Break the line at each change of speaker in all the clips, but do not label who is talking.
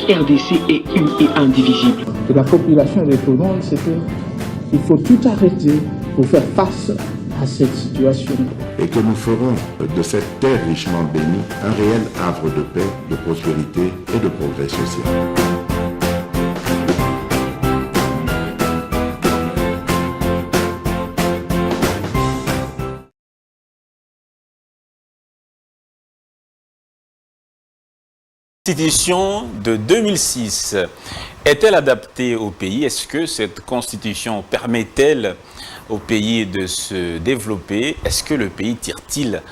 RDC est une et indivisible.
Et la population répondante, c'est qu'il faut tout arrêter pour faire face à cette situation.
Et que nous ferons de cette terre richement bénie un réel havre de paix, de prospérité et de progrès social.
La constitution de 2006 est-elle adaptée au pays? Est-ce que cette constitution permet-elle au pays de se développer? Est-ce que le pays tire-t-il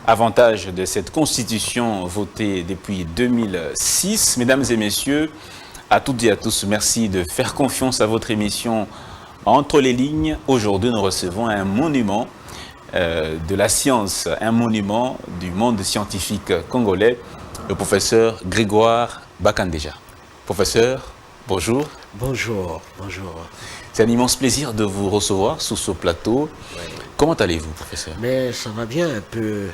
avantage de cette constitution votée depuis 2006? Mesdames et messieurs, à toutes et à tous, merci de faire confiance à votre émission Entre les lignes. Aujourd'hui, nous recevons un monument de la science, un monument du monde scientifique congolais, le professeur Grégoire Bakandeja. Professeur, bonjour.
Bonjour, bonjour.
C'est un immense plaisir de vous recevoir sur ce plateau. Oui. Comment allez-vous, professeur?
Mais ça va bien, un peu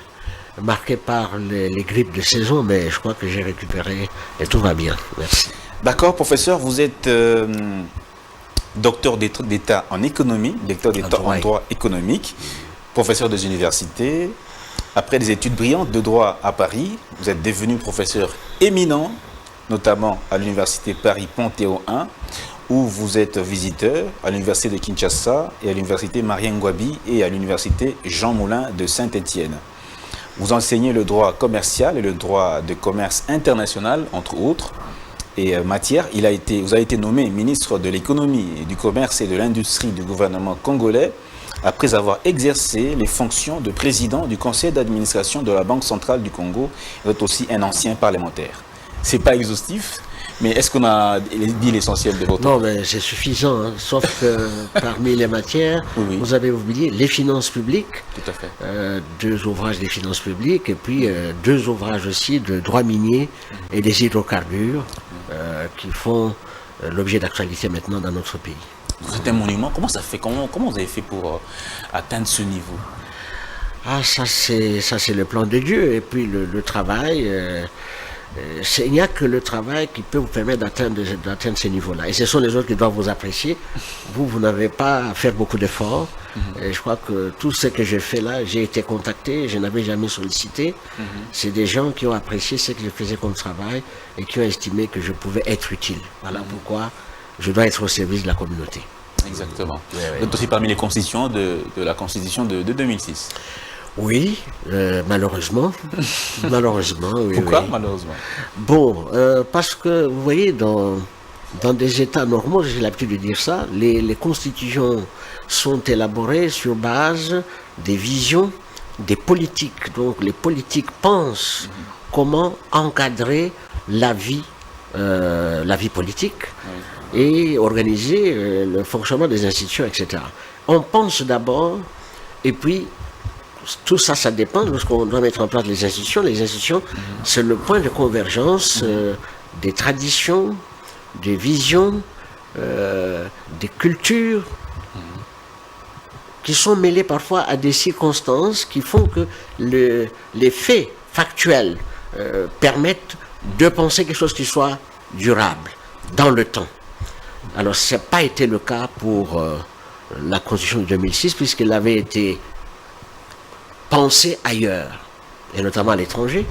marqué par les grippes de saison, mais je crois que j'ai récupéré et tout va bien. Merci.
D'accord, professeur, vous êtes docteur d'État en économie, docteur d'État en droit économique, professeur des universités. Après des études brillantes de droit à Paris, vous êtes devenu professeur éminent, notamment à l'université Paris-Panthéon 1, où vous êtes visiteur à l'université de Kinshasa et à l'université Marien-Ngouabi et à l'université Jean Moulin de Saint-Étienne. Vous enseignez le droit commercial et le droit de commerce international, entre autres, et matière. Vous avez été nommé ministre de l'économie, du commerce et de l'industrie du gouvernement congolais, après avoir exercé les fonctions de président du conseil d'administration de la Banque centrale du Congo. Vous êtes aussi un ancien parlementaire. Ce n'est pas exhaustif, mais est-ce qu'on a dit l'essentiel de votre...
Non, mais c'est suffisant, hein, sauf que parmi les matières, oui. Vous avez oublié les finances publiques.
Tout à fait.
2 ouvrages des finances publiques et puis 2 ouvrages aussi de droit minier et des hydrocarbures qui font l'objet d'actualité maintenant dans notre pays.
Vous êtes un monument. Comment ça fait? Comment vous avez fait pour atteindre ce niveau?
Ah, ça c'est le plan de Dieu. Et puis le travail, il n'y a que le travail qui peut vous permettre d'atteindre ces niveaux-là. Et ce sont les autres qui doivent vous apprécier. Vous n'avez pas à faire beaucoup d'efforts. Et je crois que tout ce que j'ai fait là, j'ai été contacté, je n'avais jamais sollicité. C'est des gens qui ont apprécié ce que je faisais comme travail et qui ont estimé que je pouvais être utile. Voilà pourquoi je dois être au service de la communauté.
Exactement. Oui. Vous êtes aussi parmi les constituants de la Constitution de 2006.
Oui, malheureusement. Malheureusement, oui.
Pourquoi
oui.
malheureusement?
Bon, parce que, vous voyez, dans des États normaux, j'ai l'habitude de dire ça, les constitutions sont élaborées sur base des visions, des politiques. Donc, les politiques pensent comment encadrer la vie politique. Et organiser le fonctionnement des institutions, etc. On pense d'abord, et puis tout ça, ça dépend lorsqu'on doit mettre en place les institutions. Les institutions, c'est le point de convergence des traditions, des visions, des cultures, qui sont mêlées parfois à des circonstances qui font que les faits factuels permettent de penser quelque chose qui soit durable dans le temps. Alors, ce n'a pas été le cas pour la Constitution de 2006, puisqu'elle avait été pensée ailleurs, et notamment à l'étranger.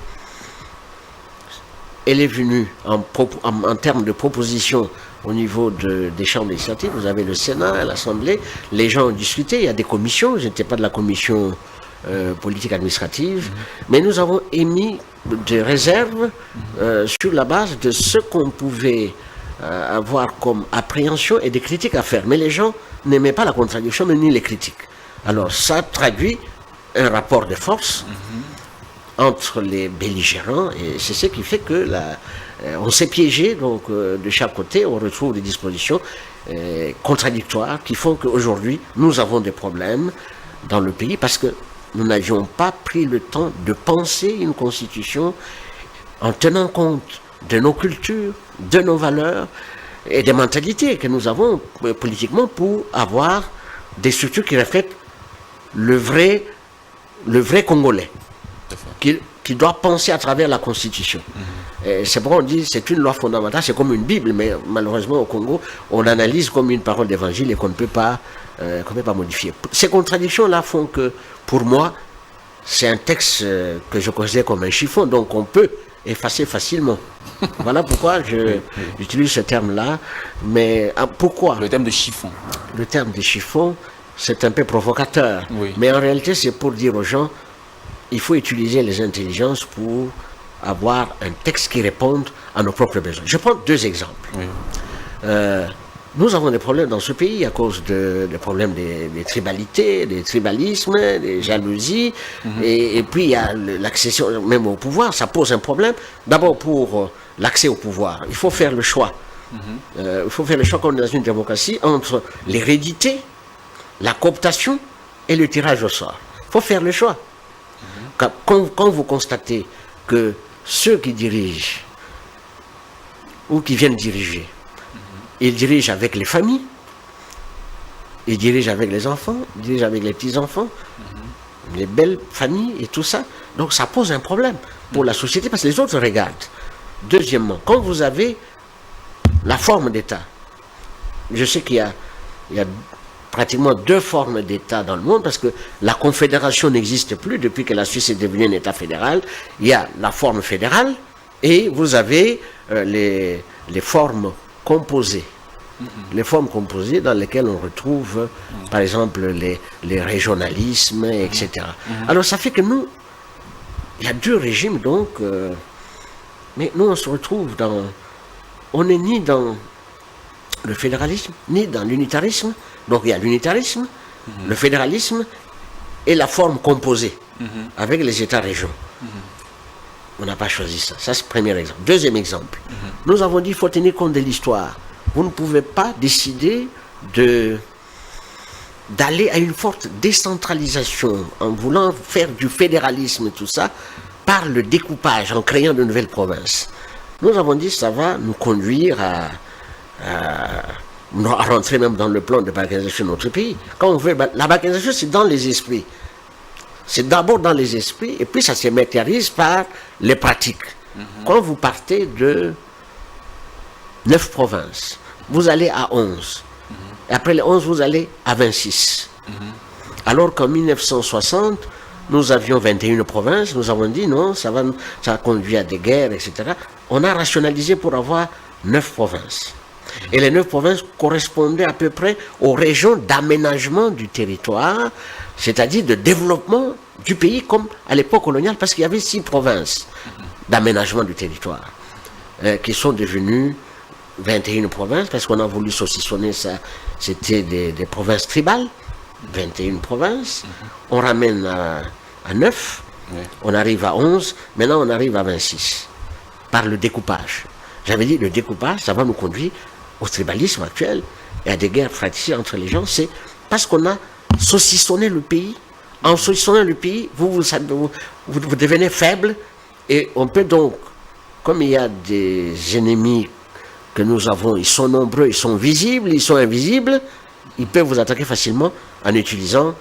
Elle est venue en termes de propositions au niveau des chambres législatives. Vous avez le Sénat, l'Assemblée, les gens ont discuté, il y a des commissions, je n'étais pas de la commission politique administrative, mais nous avons émis des réserves sur la base de ce qu'on pouvait avoir comme appréhension et des critiques à faire. Mais les gens n'aimaient pas la contradiction, mais ni les critiques. Alors ça traduit un rapport de force entre les belligérants, et c'est ce qui fait que on s'est piégé, donc de chaque côté, on retrouve des dispositions contradictoires qui font qu'aujourd'hui, nous avons des problèmes dans le pays parce que nous n'avions pas pris le temps de penser une constitution en tenant compte de nos cultures, de nos valeurs et des mentalités que nous avons politiquement pour avoir des structures qui reflètent le vrai Congolais, qui doit penser à travers la Constitution. C'est pourquoi on dit c'est une loi fondamentale, c'est comme une Bible, mais malheureusement au Congo, on l'analyse comme une parole d'évangile et qu'on ne peut pas modifier. Ces contradictions-là font que, pour moi, c'est un texte que je considère comme un chiffon, donc on peut effacer facilement. Voilà pourquoi j'utilise ce terme-là. Mais pourquoi?
Le terme de chiffon.
Le terme de chiffon, c'est un peu provocateur.
Oui.
Mais en réalité, c'est pour dire aux gens, il faut utiliser les intelligences pour avoir un texte qui réponde à nos propres besoins. Je prends 2 exemples.
Oui.
Nous avons des problèmes dans ce pays à cause des problèmes des tribalités, des tribalismes, des jalousies, et puis il y a l'accession même au pouvoir, ça pose un problème. D'abord pour l'accès au pouvoir, il faut faire le choix. Il faut faire le choix comme dans une démocratie entre l'hérédité, la cooptation et le tirage au sort. Il faut faire le choix. Quand vous constatez que ceux qui dirigent ou qui viennent diriger, ils dirigent avec les familles, ils dirigent avec les enfants, ils dirigent avec les petits-enfants, les belles familles et tout ça. Donc ça pose un problème pour la société parce que les autres regardent. Deuxièmement, quand vous avez la forme d'État, je sais qu'il y a pratiquement 2 formes d'État dans le monde parce que la confédération n'existe plus depuis que la Suisse est devenue un État fédéral. Il y a la forme fédérale et vous avez les formes composées. Les formes composées dans lesquelles on retrouve, par exemple, les régionalismes, etc. Alors ça fait que nous, il y a 2 régimes donc, mais nous on se retrouve dans, on n'est ni dans le fédéralisme, ni dans l'unitarisme. Donc il y a l'unitarisme, le fédéralisme et la forme composée avec les États-régions. On n'a pas choisi ça. Ça, c'est le premier exemple. Deuxième exemple. Nous avons dit qu'il faut tenir compte de l'histoire. Vous ne pouvez pas décider d'aller à une forte décentralisation en voulant faire du fédéralisme et tout ça par le découpage, en créant de nouvelles provinces. Nous avons dit que ça va nous conduire à rentrer même dans le plan de balkanisation de notre pays. Quand on veut, la balkanisation, c'est dans les esprits. C'est d'abord dans les esprits, et puis ça se matérialise par les pratiques. Quand vous partez de 9 provinces, vous allez à 11. Et après les 11, vous allez à 26. Alors qu'en 1960, nous avions 21 provinces, nous avons dit non, ça a conduit à des guerres, etc. On a rationalisé pour avoir 9 provinces. Et les 9 provinces correspondaient à peu près aux régions d'aménagement du territoire, c'est-à-dire de développement du pays comme à l'époque coloniale, parce qu'il y avait 6 provinces d'aménagement du territoire, qui sont devenues 21 provinces, parce qu'on a voulu saucissonner ça, c'était des provinces tribales, 21 provinces, on ramène à 9, on arrive à 11, maintenant on arrive à 26, par le découpage. J'avais dit, le découpage, ça va nous conduire au tribalisme actuel et à des guerres fratricides entre les gens, c'est parce qu'on a saucissonné le pays. En saucissonnant le pays, vous devenez faible et on peut donc, comme il y a des ennemis que nous avons, ils sont nombreux, ils sont visibles, ils sont invisibles, ils peuvent vous attaquer facilement en utilisant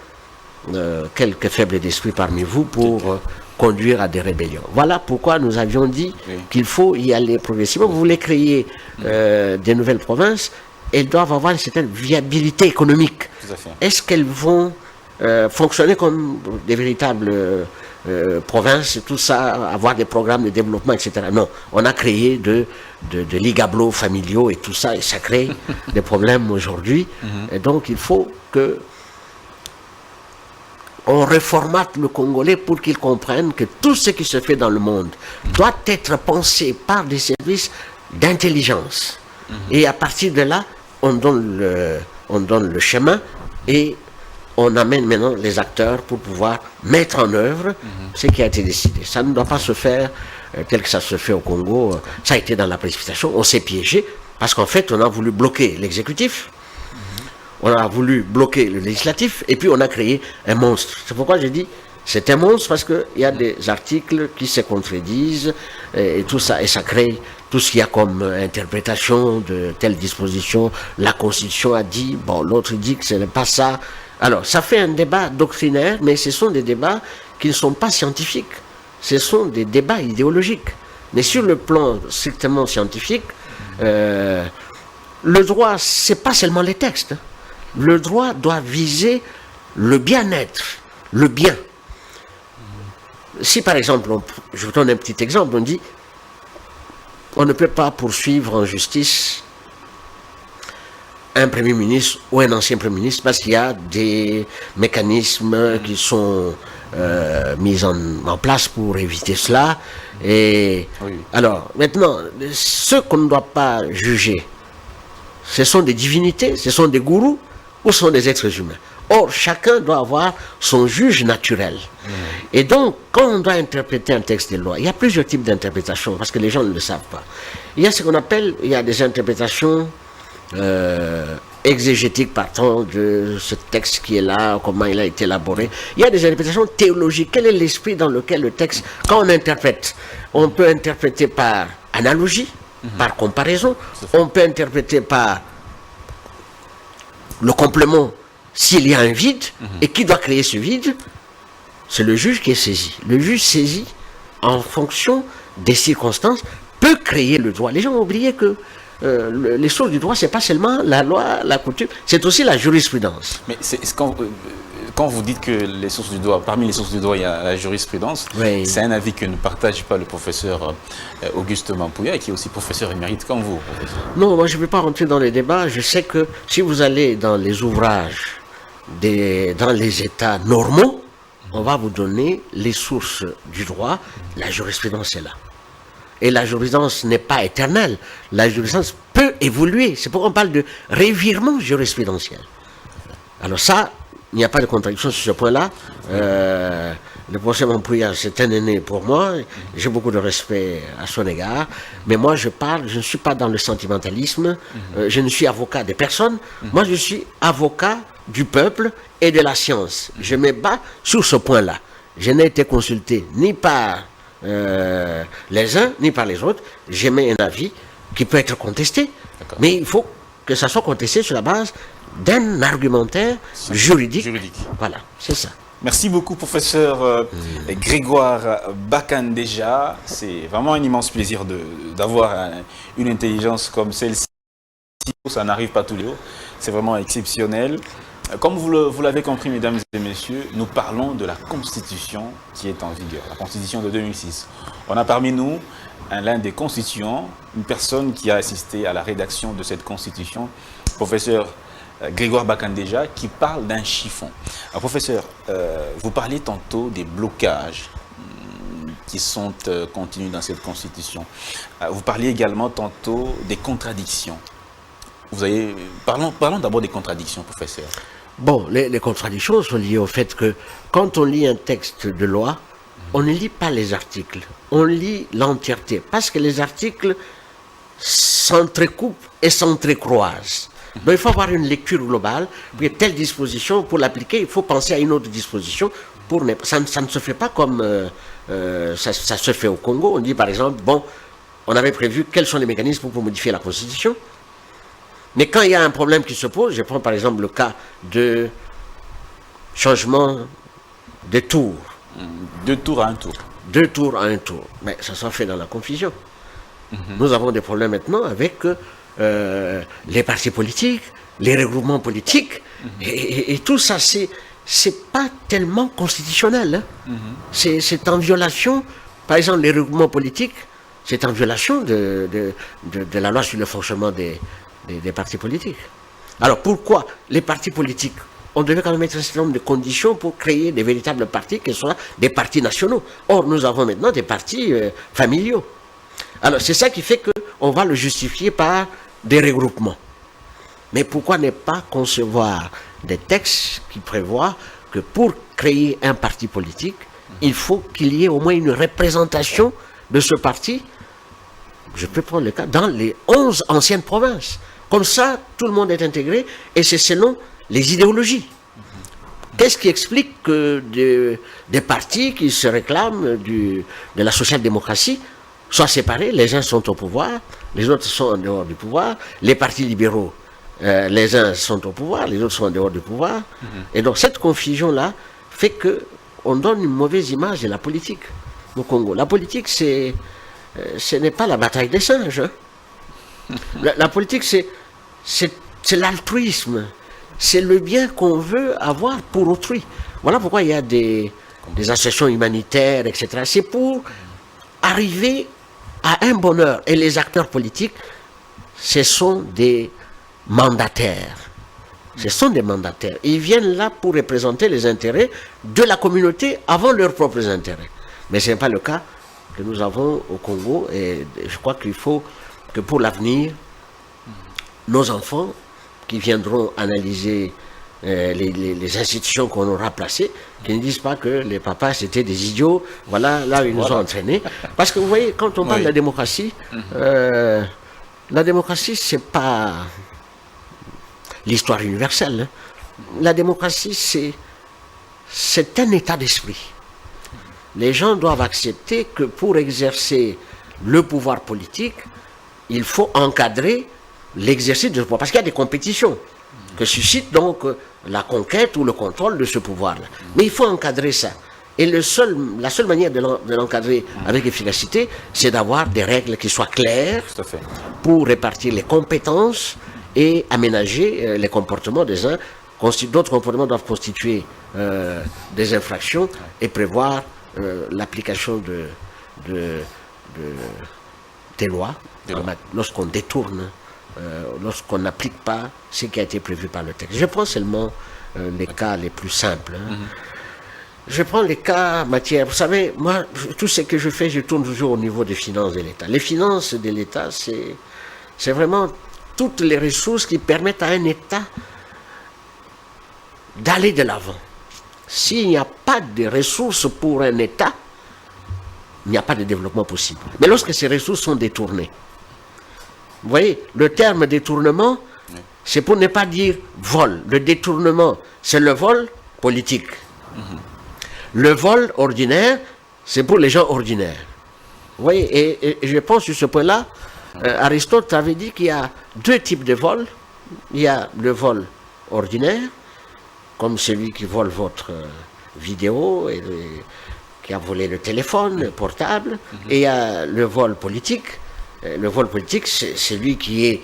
quelques faibles d'esprit parmi vous pour conduire à des rébellions. Voilà pourquoi nous avions dit qu'il faut y aller progressivement. Vous voulez créer des nouvelles provinces, elles doivent avoir une certaine viabilité économique. Est-ce qu'elles vont fonctionner comme des véritables provinces, tout ça, avoir des programmes de développement, etc. Non, on a créé de ligablos familiaux et tout ça, et ça crée des problèmes aujourd'hui. Et donc il faut que on reformate le Congolais pour qu'il comprenne que tout ce qui se fait dans le monde doit être pensé par des services d'intelligence. Et à partir de là, on donne le chemin et on amène maintenant les acteurs pour pouvoir mettre en œuvre ce qui a été décidé. Ça ne doit pas se faire tel que ça se fait au Congo. Ça a été dans la précipitation, on s'est piégé parce qu'en fait, on a voulu bloquer l'exécutif. On a voulu bloquer le législatif et puis on a créé un monstre. C'est pourquoi j'ai dit c'est un monstre parce qu'il y a des articles qui se contredisent et tout ça, et ça crée tout ce qu'il y a comme interprétation de telle disposition. La Constitution a dit, bon, l'autre dit que ce n'est pas ça. Alors, ça fait un débat doctrinaire, mais ce sont des débats qui ne sont pas scientifiques. Ce sont des débats idéologiques. Mais sur le plan strictement scientifique, le droit, c'est pas seulement les textes. Le droit doit viser le bien-être, le bien. Si par exemple, je vous donne un petit exemple, on dit on ne peut pas poursuivre en justice un Premier ministre ou un ancien Premier ministre parce qu'il y a des mécanismes qui sont mis en place pour éviter cela. Et alors, maintenant, ceux qu'on ne doit pas juger, ce sont des divinités, ce sont des gourous ou ce sont des êtres humains. Or, chacun doit avoir son juge naturel. Et donc, quand on doit interpréter un texte de loi, il y a plusieurs types d'interprétations, parce que les gens ne le savent pas. Il y a ce qu'on appelle, il y a des interprétations exégétiques partant de ce texte qui est là, comment il a été élaboré. Il y a des interprétations théologiques. Quel est l'esprit dans lequel le texte, quand on interprète, on peut interpréter par analogie, par comparaison, on peut interpréter par le complément s'il y a un vide, et qui doit créer ce vide? C'est le juge qui est saisi. Le juge saisi, en fonction des circonstances, peut créer le droit. Les gens ont oublié que les sources du droit, c'est pas seulement la loi, la coutume, c'est aussi la jurisprudence.
Mais quand vous dites que les sources du droit, parmi les sources du droit, il y a la jurisprudence, c'est un avis que ne partage pas le professeur Auguste Mampouya, qui est aussi professeur émérite comme vous, professeur.
Non, moi je ne vais pas rentrer dans les débats. Je sais que si vous allez dans les ouvrages, dans les états normaux, on va vous donner les sources du droit. La jurisprudence est là. Et la jurisprudence n'est pas éternelle. La jurisprudence peut évoluer. C'est pourquoi on parle de revirement jurisprudentiel. Alors ça, il n'y a pas de contradiction sur ce point-là. Le professeur Mampouya, c'est un aîné pour moi. J'ai beaucoup de respect à son égard. Mais moi, je ne suis pas dans le sentimentalisme. Je ne suis avocat de personne. Moi, je suis avocat du peuple et de la science. Je me bats sur ce point-là. Je n'ai été consulté ni par les uns ni par les autres. J'émets un avis qui peut être contesté, mais il faut que ça soit contesté sur la base d'un argumentaire juridique. Voilà, c'est ça.
Merci beaucoup, professeur Grégoire Bakandeja. C'est vraiment un immense plaisir d'avoir une intelligence comme celle-ci. Ça n'arrive pas tous les jours. C'est vraiment exceptionnel. Comme vous l'avez compris, mesdames et messieurs, nous parlons de la Constitution qui est en vigueur, la Constitution de 2006. On a parmi nous l'un des constituants, une personne qui a assisté à la rédaction de cette Constitution, professeur Grégoire Bakandeja, qui parle d'un chiffon. Alors, professeur, vous parliez tantôt des blocages qui sont contenus dans cette Constitution. Vous parliez également tantôt des contradictions. Parlons d'abord des contradictions, professeur.
Bon, les contradictions sont liées au fait que quand on lit un texte de loi, on ne lit pas les articles, on lit l'entièreté, parce que les articles s'entrecoupent et s'entrecroisent. Donc il faut avoir une lecture globale, puis telle disposition, pour l'appliquer, il faut penser à une autre disposition. Ça ne se fait pas comme ça se fait au Congo. On dit par exemple, bon, on avait prévu quels sont les mécanismes pour modifier la Constitution. Mais quand il y a un problème qui se pose, je prends par exemple le cas de changement de tour.
2 tours à 1 tour.
2 tours à 1 tour. Mais ça s'en fait dans la confusion. Nous avons des problèmes maintenant avec les partis politiques, les regroupements politiques, et tout ça, c'est pas tellement constitutionnel. Hein. C'est en violation, par exemple, les regroupements politiques, c'est en violation de la loi sur le fonctionnement des partis politiques. Alors pourquoi les partis politiques? On devait quand même mettre un certain nombre de conditions pour créer des véritables partis qui soient des partis nationaux. Or, nous avons maintenant des partis familiaux. Alors c'est ça qui fait qu'on va le justifier par des regroupements. Mais pourquoi ne pas concevoir des textes qui prévoient que pour créer un parti politique, il faut qu'il y ait au moins une représentation de ce parti? Je peux prendre le cas dans les 11 anciennes provinces. Comme ça, tout le monde est intégré et c'est selon les idéologies. Qu'est-ce qui explique que des partis qui se réclament de la social-démocratie soient séparés? Les uns sont au pouvoir, les autres sont en dehors du pouvoir. Les partis libéraux, les uns sont au pouvoir, les autres sont en dehors du pouvoir. Et donc cette confusion-là fait qu'on donne une mauvaise image de la politique au Congo. La politique, c'est ce n'est pas la bataille des singes. Hein. La politique, c'est l'altruisme. C'est le bien qu'on veut avoir pour autrui. Voilà pourquoi il y a des associations humanitaires, etc. C'est pour arriver à un bonheur. Et les acteurs politiques, ce sont des mandataires. Ce sont des mandataires. Ils viennent là pour représenter les intérêts de la communauté avant leurs propres intérêts. Mais ce n'est pas le cas que nous avons au Congo. Et je crois qu'il faut que pour l'avenir, nos enfants qui viendront analyser les institutions qu'on aura placées, qui ne disent pas que les papas c'était des idiots, voilà, là ils nous ont entraînés. Parce que vous voyez, quand on parle de la démocratie c'est pas l'histoire universelle. Hein. La démocratie c'est un état d'esprit. Les gens doivent accepter que pour exercer le pouvoir politique, il faut encadrer l'exercice de ce pouvoir. Parce qu'il y a des compétitions que suscite donc la conquête ou le contrôle de ce pouvoir-là. Mais il faut encadrer ça. Et la seule manière de l'encadrer avec efficacité, c'est d'avoir des règles qui soient claires pour répartir les compétences et aménager les comportements des uns. D'autres comportements doivent constituer des infractions et prévoir l'application des lois lorsqu'on détourne, lorsqu'on n'applique pas ce qui a été prévu par le texte. Je prends seulement les cas les plus simples. Hein. Je prends les cas matière. Vous savez, moi, tout ce que je fais, je tourne toujours au niveau des finances de l'État. Les finances de l'État, c'est vraiment toutes les ressources qui permettent à un État d'aller de l'avant. S'il n'y a pas de ressources pour un État, il n'y a pas de développement possible. Mais lorsque ces ressources sont détournées, vous voyez, le terme détournement, c'est pour ne pas dire vol. Le détournement, c'est le vol politique. Le vol ordinaire, c'est pour les gens ordinaires. Vous voyez, et je pense sur ce point-là, Aristote avait dit qu'il y a deux types de vols. Il y a le vol ordinaire, comme celui qui vole votre vidéo, qui a volé le téléphone portable, et il y a le vol politique. Le vol politique, c'est celui qui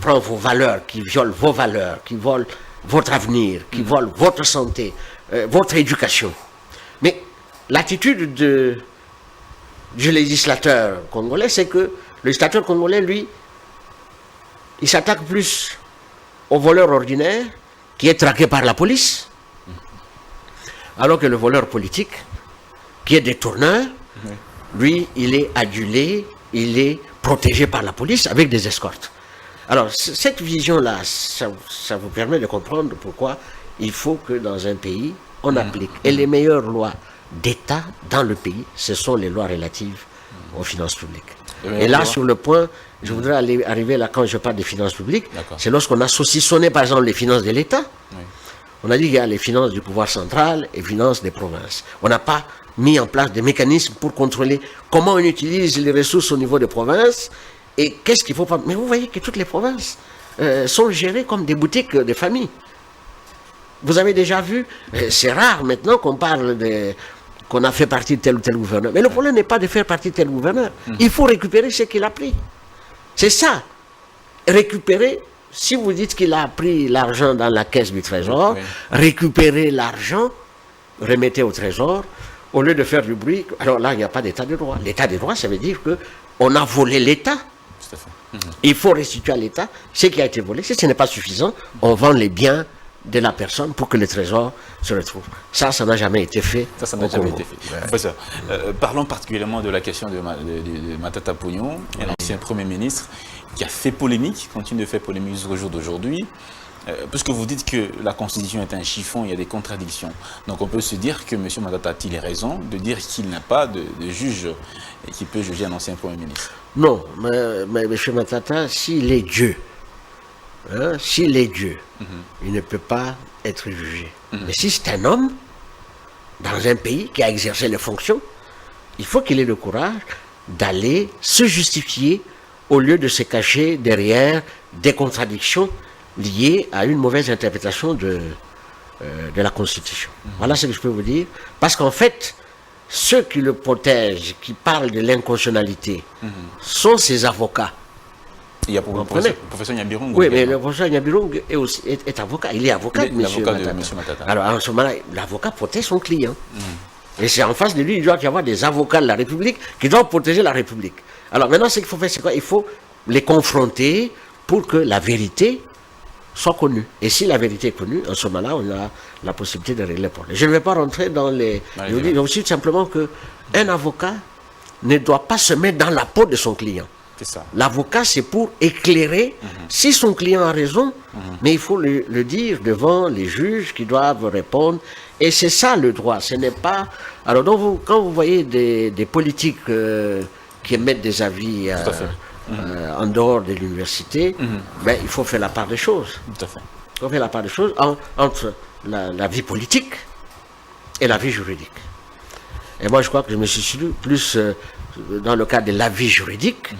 prend vos valeurs, qui viole vos valeurs, qui vole votre avenir, qui vole votre santé, votre éducation. Mais l'attitude du législateur congolais, c'est que le législateur congolais, lui, il s'attaque plus au voleur ordinaire qui est traqué par la police, alors que le voleur politique, qui est détourneur, lui, il est adulé, il est protégé par la police avec des escortes. Alors, cette vision-là, ça vous permet de comprendre pourquoi il faut que dans un pays, on applique. Et les meilleures lois d'État dans le pays, ce sont les lois relatives aux finances publiques. Et là, sur le point, je voudrais arriver là quand je parle des finances publiques, c'est lorsqu'on a saucissonné, par exemple, les finances de l'État. On a dit qu'il y a les finances du pouvoir central et les finances des provinces. On n'a pas mis en place des mécanismes pour contrôler comment on utilise les ressources au niveau des provinces et qu'est-ce qu'il faut pas. Mais vous voyez que toutes les provinces sont gérées comme des boutiques de famille. Vous avez déjà vu, c'est rare maintenant qu'on parle qu'on a fait partie de tel ou tel gouverneur. Mais le problème n'est pas de faire partie de tel gouverneur. Il faut récupérer ce qu'il a pris. C'est ça. Récupérer, si vous dites qu'il a pris l'argent dans la caisse du trésor, récupérer l'argent, remettez au trésor, au lieu de faire du bruit. Alors là, il n'y a pas d'état de droit. L'état de droit, ça veut dire qu'on a volé l'État. Il faut restituer à l'État ce qui a été volé. Si ce n'est pas suffisant, on vend les biens de la personne pour que le trésor se retrouve. Ça n'a jamais été fait.
Ça n'a jamais été fait. Professeur, parlons particulièrement de la question de Matata Ponyo, un ancien Premier ministre qui a fait polémique, continue de faire polémique jusqu'au jour d'aujourd'hui. Puisque vous dites que la Constitution est un chiffon, il y a des contradictions. Donc on peut se dire que M. Matata a-t-il raison de dire qu'il n'a pas de juge et qui peut juger un ancien Premier ministre?
Non, mais M. Matata, s'il est Dieu, il ne peut pas être jugé. Mais si c'est un homme, dans un pays qui a exercé les fonctions, il faut qu'il ait le courage d'aller se justifier au lieu de se cacher derrière des contradictions liées à une mauvaise interprétation de la Constitution. Voilà ce que je peux vous dire. Parce qu'en fait, ceux qui le protègent, qui parlent de l'inconstitutionnalité, sont ses avocats.
Il y a pour le professeur Nyabirung.
Oui, mais le professeur Nyabirung est avocat. Il est avocat de M.
Matata.
Alors, en ce moment-là, l'avocat protège son client. Et c'est en face de lui, il doit y avoir des avocats de la République qui doivent protéger la République. Alors maintenant, ce qu'il faut faire, c'est quoi? Il faut les confronter pour que la vérité soit connue. Et si la vérité est connue, en ce moment-là, on a la possibilité de régler le problème. Je ne vais pas rentrer dans les... Je vous dis aussi simplement qu'un avocat ne doit pas se mettre dans la peau de son client. L'avocat, c'est pour éclairer si son client a raison, mais il faut le dire devant les juges qui doivent répondre. Et c'est ça le droit, ce n'est pas... Alors, donc quand vous voyez des politiques qui émettent des avis en dehors de l'université, ben, il faut faire la part des choses.
Tout à fait.
Il faut faire la part des choses entre la vie politique et la vie juridique. Et moi, je crois que je me suis situé plus dans le cadre de la vie juridique.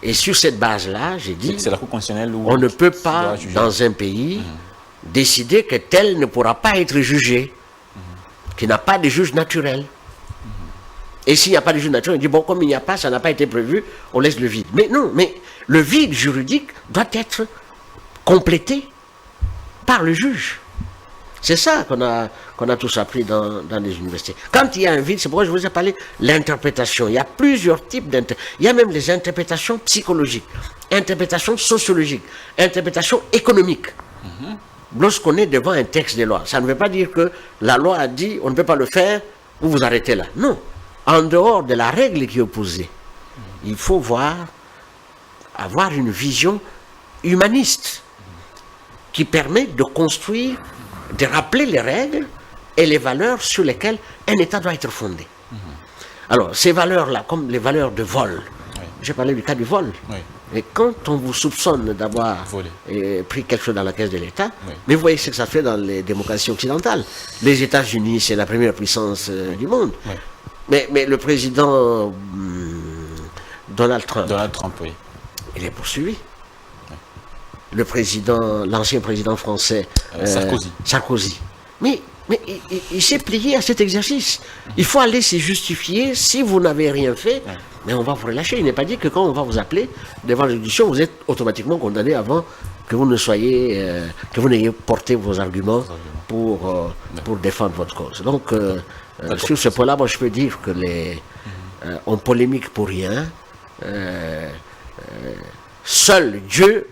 Et sur cette base-là, j'ai dit,
c'est la Cour constitutionnelle où
on ne peut pas, dans un pays, décider que tel ne pourra pas être jugé, qu'il n'a pas de juge naturel. Et s'il n'y a pas de juge naturel, on dit, bon, comme il n'y a pas, ça n'a pas été prévu, on laisse le vide. Mais non, mais le vide juridique doit être complété par le juge. C'est ça qu'on a tous appris dans les universités. Quand il y a un vide, c'est pourquoi je vous ai parlé de l'interprétation. Il y a plusieurs types d'interprétations. Il y a même les interprétations psychologiques, interprétations sociologiques, interprétations économiques. Lorsqu'on est devant un texte de loi, ça ne veut pas dire que la loi a dit on ne peut pas le faire, vous vous arrêtez là. Non. En dehors de la règle qui est opposée, il faut avoir une vision humaniste qui permet de construire, de rappeler les règles et les valeurs sur lesquelles un État doit être fondé. Alors, ces valeurs-là, comme les valeurs de vol, j'ai parlé du cas du vol. Et quand on vous soupçonne d'avoir pris quelque chose dans la caisse de l'État, mais vous voyez ce que ça fait dans les démocraties occidentales. Les États-Unis, c'est la première puissance du monde. Mais le président Donald Trump, il est poursuivi. Le président, l'ancien président français, Sarkozy. Mais il s'est plié à cet exercice. Il faut aller se justifier. Si vous n'avez rien fait, mais on va vous relâcher. Il n'est pas dit que quand on va vous appeler devant la juridiction, vous êtes automatiquement condamné avant que vous ne soyez, que vous n'ayez porté vos arguments pour défendre votre cause. Donc, sur ce point-là, moi, je peux dire que on polémique pour rien. Seul Dieu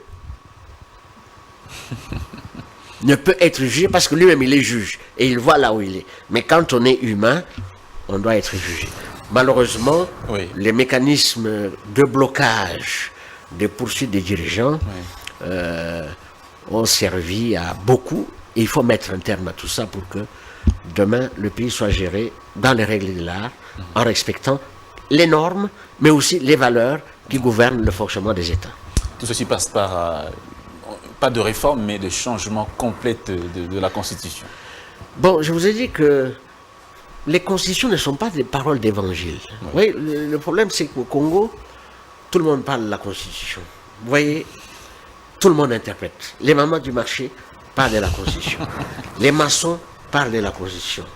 ne peut être jugé parce que lui-même il est juge et il voit là où il est. Mais quand on est humain, on doit être jugé. Malheureusement, les mécanismes de blocage des poursuites des dirigeants ont servi à beaucoup. Et il faut mettre un terme à tout ça pour que demain le pays soit géré dans les règles de l'art, en respectant les normes, mais aussi les valeurs qui gouvernent le fonctionnement des États.
Tout ceci passe par pas de réforme, mais de changement complet de la Constitution.
Bon, je vous ai dit que les constitutions ne sont pas des paroles d'évangile. Vous voyez, le problème, c'est qu'au Congo, tout le monde parle de la Constitution. Vous voyez, tout le monde interprète. Les mamans du marché parlent de la Constitution. Les maçons parlent de la Constitution.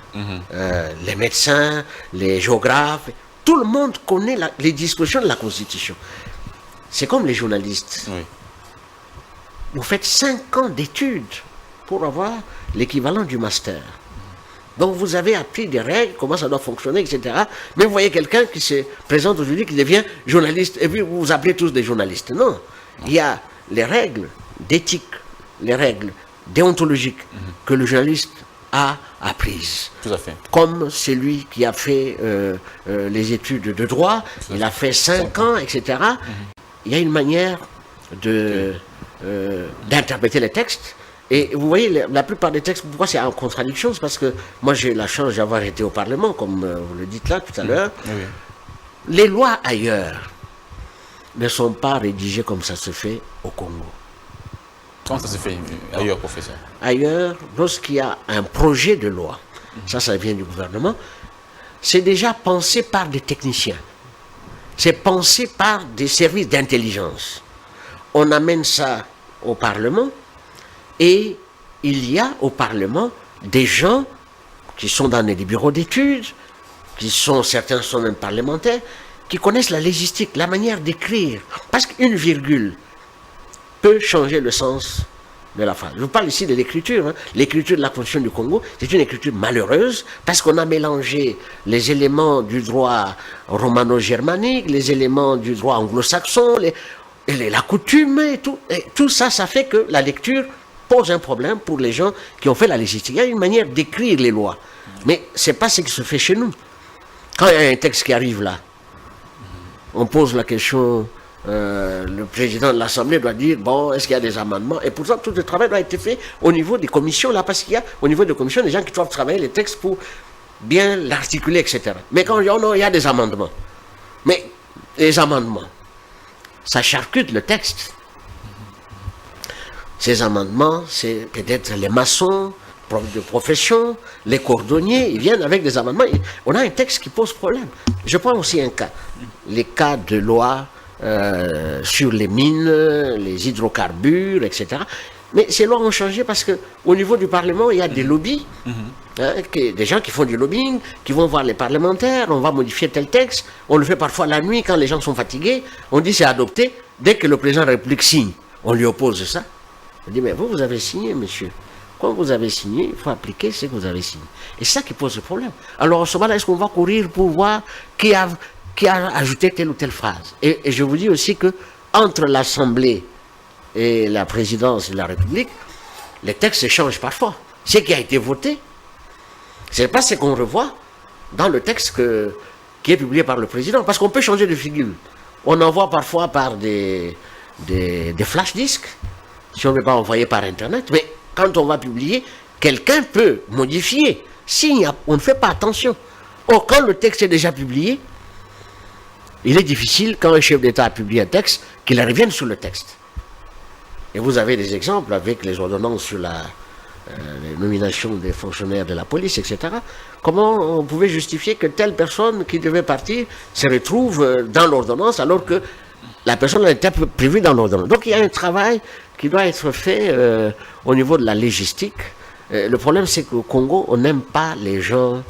Les médecins, les géographes, tout le monde connaît les dispositions de la Constitution. C'est comme les journalistes. Vous faites 5 ans d'études pour avoir l'équivalent du master. Donc vous avez appris des règles, comment ça doit fonctionner, etc. Mais vous voyez quelqu'un qui se présente aujourd'hui, qui devient journaliste, et puis vous vous appelez tous des journalistes. Non. Il y a les règles d'éthique, les règles déontologiques que le journaliste a apprises.
Tout à fait.
Comme celui qui a fait les études de droit, il a fait 5 ans, etc. Il y a une manière d'interpréter les textes. Et vous voyez, la plupart des textes, pourquoi c'est en contradiction? C'est parce que moi j'ai eu la chance d'avoir été au Parlement, comme vous le dites là tout à l'heure. Les lois ailleurs ne sont pas rédigées comme ça se fait au Congo.
Comment ça se fait ailleurs, professeur?
Ailleurs, lorsqu'il y a un projet de loi, ça vient du gouvernement, c'est déjà pensé par des techniciens. C'est pensé par des services d'intelligence. On amène ça au Parlement et il y a au Parlement des gens qui sont dans des bureaux d'études, certains sont même parlementaires, qui connaissent la légistique, la manière d'écrire. Parce qu'une virgule peut changer le sens de la phrase. Je vous parle ici de l'écriture. L'écriture de la Constitution du Congo, c'est une écriture malheureuse parce qu'on a mélangé les éléments du droit romano-germanique, les éléments du droit anglo-saxon, la coutume et tout. Et tout ça, ça fait que la lecture pose un problème pour les gens qui ont fait la légistique. Il y a une manière d'écrire les lois. Mais ce n'est pas ce qui se fait chez nous. Quand il y a un texte qui arrive là, on pose la question, le président de l'Assemblée doit dire, bon, est-ce qu'il y a des amendements? Et pourtant, tout le travail doit être fait au niveau des commissions, là, parce qu'il y a au niveau des commissions des gens qui doivent travailler les textes pour bien l'articuler, etc. Mais quand on dit, oh non, il y a des amendements. Mais les amendements, ça charcute le texte. Ces amendements, c'est peut-être les maçons, profs de profession, les cordonniers, ils viennent avec des amendements. On a un texte qui pose problème. Je prends aussi un cas. Les cas de loi sur les mines, les hydrocarbures, etc. Mais ces lois ont changé parce qu'au niveau du Parlement, il y a des lobbies, des gens qui font du lobbying, qui vont voir les parlementaires, on va modifier tel texte, on le fait parfois la nuit quand les gens sont fatigués, on dit c'est adopté, dès que le président de la République signe, on lui oppose ça. On dit mais vous avez signé, monsieur. Quand vous avez signé, il faut appliquer ce que vous avez signé. Et c'est ça qui pose le problème. Alors, en ce moment-là, est-ce qu'on va courir pour voir qui a ajouté telle ou telle phrase? Et je vous dis aussi que entre l'Assemblée et la présidence de la République, les textes se changent parfois. Ce qui a été voté, ce n'est pas ce qu'on revoit dans le texte qui est publié par le président. Parce qu'on peut changer de figure. On envoie parfois par des flash disques, si on ne veut pas envoyer par Internet. Mais quand on va publier, quelqu'un peut modifier. Si on ne fait pas attention. Or, quand le texte est déjà publié, il est difficile, quand un chef d'État a publié un texte, qu'il revienne sur le texte. Et vous avez des exemples avec les ordonnances sur les nominations des fonctionnaires de la police, etc. Comment on pouvait justifier que telle personne qui devait partir se retrouve dans l'ordonnance alors que la personne était prévue dans l'ordonnance. Donc il y a un travail qui doit être fait au niveau de la légistique. Le problème, c'est qu'au Congo, on n'aime pas les gens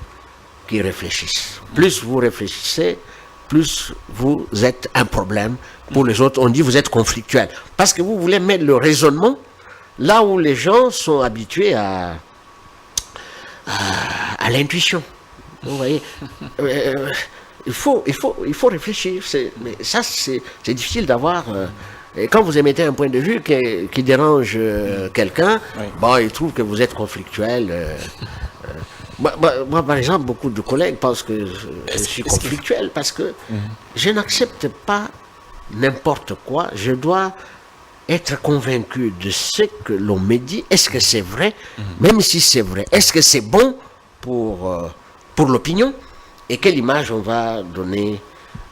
qui réfléchissent. Plus vous réfléchissez, plus vous êtes un problème pour les autres. On dit vous êtes conflictuel. Parce que vous voulez mettre le raisonnement là où les gens sont habitués à l'intuition. Vous voyez, il faut réfléchir. Mais ça, c'est difficile d'avoir... Et quand vous émettez un point de vue qui dérange quelqu'un, bon, il trouve que vous êtes conflictuel. Moi, par exemple, beaucoup de collègues pensent que je suis conflictuel parce que je n'accepte pas n'importe quoi. Je dois être convaincu de ce que l'on me dit. Est-ce que c'est vrai? Même si c'est vrai, est-ce que c'est bon pour l'opinion? Et quelle image on va donner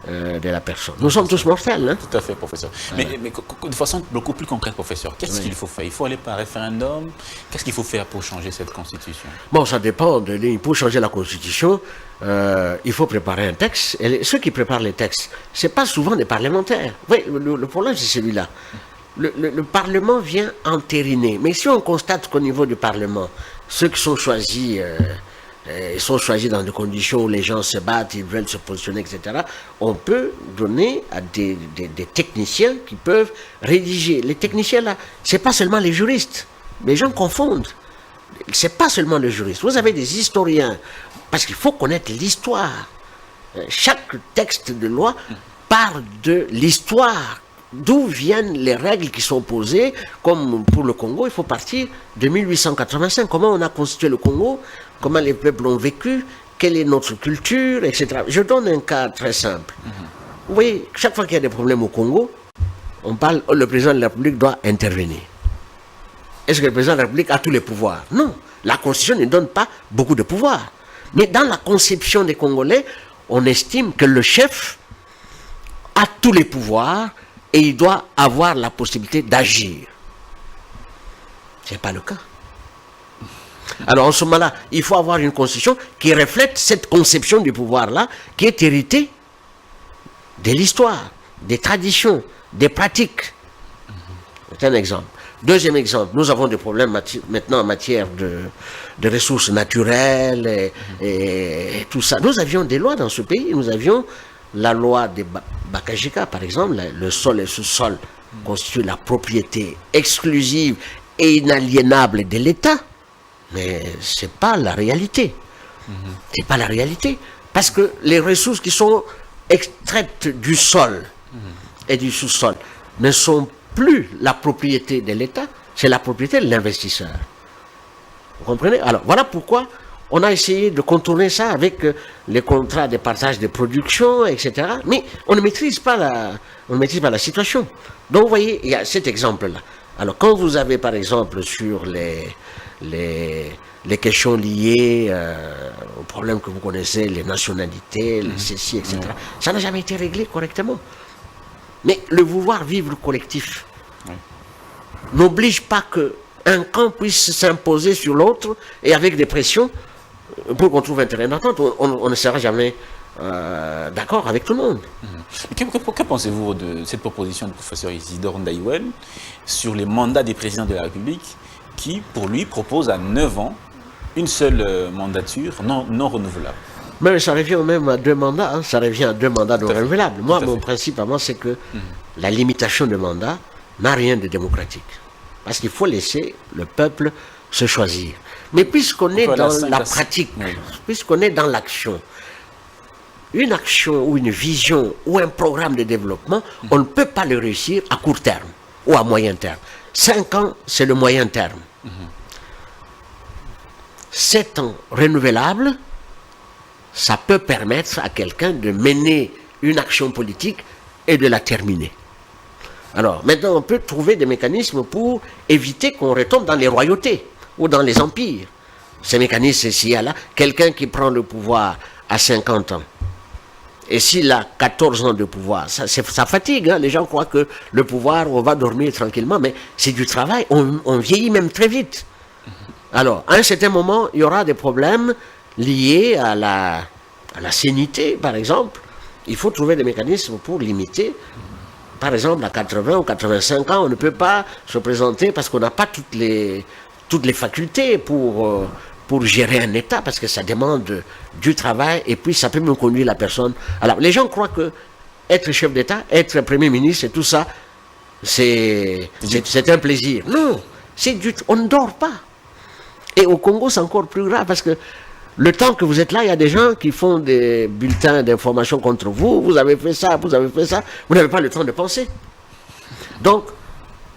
de la personne. Nous sommes tous mortels. Hein?
Tout à fait, professeur. Mais de façon beaucoup plus concrète, professeur, qu'est-ce qu'il faut faire? Il faut aller par référendum? Qu'est-ce qu'il faut faire pour changer cette constitution? Bon,
ça dépend. Pour changer la constitution, il faut préparer un texte. Et ceux qui préparent les textes, ce n'est pas souvent des parlementaires. Oui, le problème, c'est celui-là. Le Parlement vient entériner. Mais si on constate qu'au niveau du Parlement, ceux qui sont choisis... ils sont choisis dans des conditions où les gens se battent, ils veulent se positionner, etc. On peut donner à des techniciens qui peuvent rédiger. Les techniciens, là, ce n'est pas seulement les juristes. Les gens confondent. Ce n'est pas seulement les juristes. Vous avez des historiens, parce qu'il faut connaître l'histoire. Chaque texte de loi parle de l'histoire. D'où viennent les règles qui sont posées, comme pour le Congo, il faut partir de 1885. Comment on a constitué le Congo? Comment les peuples ont vécu, quelle est notre culture, etc. Je donne un cas très simple. Vous voyez, chaque fois qu'il y a des problèmes au Congo, le président de la République doit intervenir. Est-ce que le président de la République a tous les pouvoirs? Non, la Constitution ne donne pas beaucoup de pouvoirs. Mais dans la conception des Congolais, on estime que le chef a tous les pouvoirs et il doit avoir la possibilité d'agir. Ce n'est pas le cas. Alors en ce moment-là, il faut avoir une constitution qui reflète cette conception du pouvoir-là, qui est héritée de l'histoire, des traditions, des pratiques. C'est un exemple. Deuxième exemple, nous avons des problèmes maintenant en matière de ressources naturelles et tout ça. Nous avions des lois dans ce pays. Nous avions la loi des Bakajika, par exemple. Le sol et le sous-sol constituent la propriété exclusive et inaliénable de l'État. Mais ce n'est pas la réalité. C'est pas la réalité. Parce que les ressources qui sont extraites du sol et du sous-sol ne sont plus la propriété de l'État, c'est la propriété de l'investisseur. Vous comprenez? Alors, voilà pourquoi on a essayé de contourner ça avec les contrats de partage de production, etc. Mais on ne maîtrise pas la situation. Donc, vous voyez, il y a cet exemple-là. Alors, quand vous avez, par exemple, sur les questions liées aux problèmes que vous connaissez, les nationalités, les ceci, etc., ça n'a jamais été réglé correctement. Mais le vouloir vivre collectif n'oblige pas qu'un camp puisse s'imposer sur l'autre et avec des pressions pour qu'on trouve un terrain d'entente. On ne sera jamais d'accord avec tout le monde.
Que pensez-vous de cette proposition du professeur Isidore Ndaïwen sur les mandats des présidents de la République qui, pour lui, propose à 9 ans une seule mandature non renouvelable?
Mais ça revient même à 2 mandats, hein. Ça revient à 2 mandats non renouvelables. Moi, mon principe avant, c'est que la limitation de mandat n'a rien de démocratique. Parce qu'il faut laisser le peuple se choisir. Mais puisqu'on est dans la pratique, puisqu'on est dans l'action, une action ou une vision ou un programme de développement, on ne peut pas le réussir à court terme ou à moyen terme. 5 ans, c'est le moyen terme. 7 ans renouvelables, ça peut permettre à quelqu'un de mener une action politique et de la terminer. Alors, maintenant, on peut trouver des mécanismes pour éviter qu'on retombe dans les royautés ou dans les empires. Ces mécanismes, s'il y a là, quelqu'un qui prend le pouvoir à 50 ans, et s'il a 14 ans de pouvoir, ça fatigue, hein. Les gens croient que le pouvoir, on va dormir tranquillement, mais c'est du travail, on vieillit même très vite. Alors, à un certain moment, il y aura des problèmes liés à la sénité, par exemple. Il faut trouver des mécanismes pour limiter. Par exemple, à 80 ou 85 ans, on ne peut pas se présenter parce qu'on n'a pas toutes les facultés pour gérer un État, parce que ça demande du travail et puis ça peut même conduire la personne. Alors, les gens croient que être chef d'État, être Premier ministre et tout ça, c'est un plaisir. Non, on ne dort pas. Et au Congo, c'est encore plus grave parce que le temps que vous êtes là, il y a des gens qui font des bulletins d'information contre vous. Vous avez fait ça, vous avez fait ça. Vous n'avez pas le temps de penser. Donc,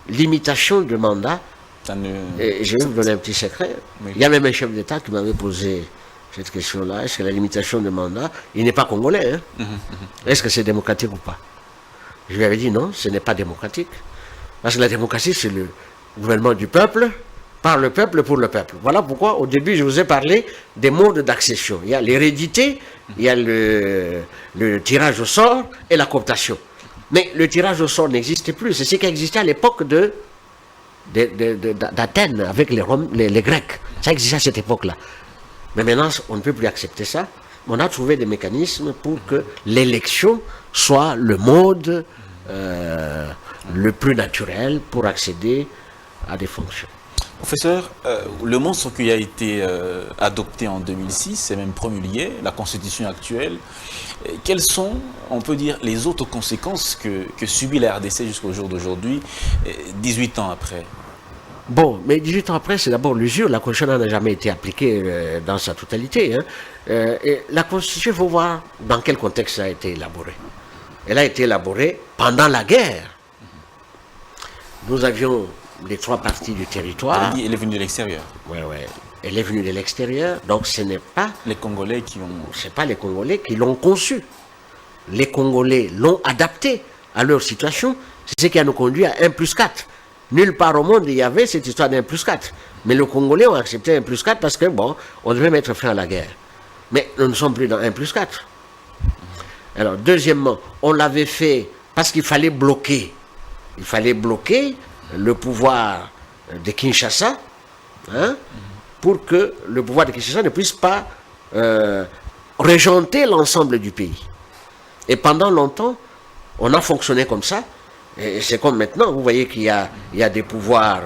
limitation de mandat. Et je vais vous donner un petit secret. Oui. Il y a même un chef d'État qui m'avait posé cette question-là. Est-ce que la limitation de mandat, il n'est pas congolais, hein? Est-ce que c'est démocratique ou pas? Je lui avais dit non, ce n'est pas démocratique. Parce que la démocratie, c'est le gouvernement du peuple, par le peuple, pour le peuple. Voilà pourquoi, au début, je vous ai parlé des modes d'accession. Il y a l'hérédité, il y a le tirage au sort et la cooptation. Mais le tirage au sort n'existe plus. C'est ce qui existait à l'époque d'Athènes, avec les Grecs. Ça existait à cette époque-là. Mais maintenant, on ne peut plus accepter ça. On a trouvé des mécanismes pour que l'élection soit le mode le plus naturel pour accéder à des fonctions.
Professeur, le monstre qui a été adopté en 2006 et même promulgué, la constitution actuelle, quelles sont, on peut dire, les autres conséquences que subit la RDC jusqu'au jour d'aujourd'hui, 18 ans après?
Bon, mais 18 ans après, c'est d'abord l'usure. La constitution n'a jamais été appliquée dans sa totalité. Hein. Et la constitution, il faut voir dans quel contexte ça a été élaboré. Elle a été élaborée pendant la guerre. Nous avions les 3 parties du territoire.
Elle est venue de l'extérieur.
Oui. Elle est venue de l'extérieur, donc ce n'est pas
les Congolais qui ont...
C'est pas les Congolais qui l'ont conçu. Les Congolais l'ont adapté à leur situation. C'est ce qui a nous conduit à 1+4. Nulle part au monde il y avait cette histoire d'1+4. Mais les Congolais ont accepté 1+4 parce que, bon, on devait mettre fin à la guerre. Mais nous ne sommes plus dans 1+4. Alors, deuxièmement, on l'avait fait parce qu'il fallait bloquer. Il fallait bloquer le pouvoir de Kinshasa, hein, pour que le pouvoir de Kinshasa ne puisse pas régenter l'ensemble du pays. Et pendant longtemps, on a fonctionné comme ça. Et c'est comme maintenant, vous voyez qu'il y a des pouvoirs,